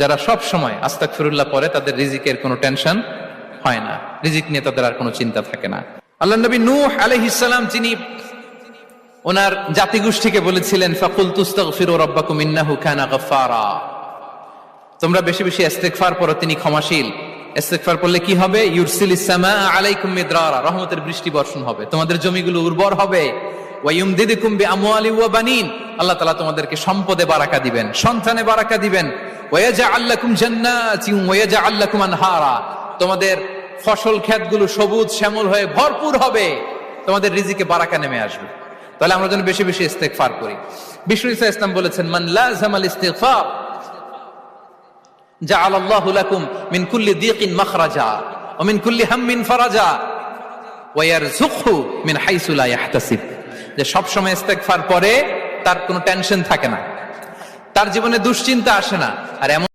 যারা সব সময় আস্তাগফিরুল্লাহ পড়ে তাদের রিজিকের কোনো টেনশন হয় না, রিজিক নিয়ে তাদের আর কোনো চিন্তা থাকে না। আল্লাহ নবী নূহ আলাইহিস সালাম যিনি ওনার জাতিগোষ্ঠীকে বলেছিলেন ফাকুলতু আস্তাগফিরু রাব্বাকুম ইন্নাহু কানা গাফফারা, তোমরা বেশি বেশি ইস্তেগফার পড়ো, তিনি ক্ষমাশীল। ইস্তেগফার পড়লে কি হবে? ইউরসিলিস সামা আলাইকুম মিদরারা, রহমতের বৃষ্টি বর্ষণ হবে, তোমাদের জমিগুলো উর্বর হবে। ওয়া ইউমদিদুকুম বিআমওয়ালি ওয়া বানিন, আল্লাহ তাআলা তোমাদেরকে সম্পদে বারাকা দিবেন, সন্তানে বারাকা দিবেন। ওয়া ইয়াজআল লাকুম জান্নাতিন ওয়া ইয়াজআল লাকুম আনহারা, তোমাদের ফসল ক্ষেতগুলো সবুজ শ্যামল হয়ে ভরপুর হবে, তোমাদের রিজিকে বারাকা নেমে আসবে। তাহলে আমরা যেন বেশি বেশি ইস্তেগফার করি। বিষ্ণু ঈসা ইসলাম বলেছেন মান লাযামাল ইস্তিগফার জাআলাল্লাহু লাকুম মিন কুল্লি দিকিন মাখরাজা ওয়া মিন কুল্লি হাম্মিন ফারাজা ওয়া ইয়ারযুকহু মিন হাইসু লা ইয়াহতাসিব, যে সব সময় ইস্তেগফার পড়ে তার কোনো টেনশন থাকে না, তার জীবনে দুশ্চিন্তা আসে না। আর এমন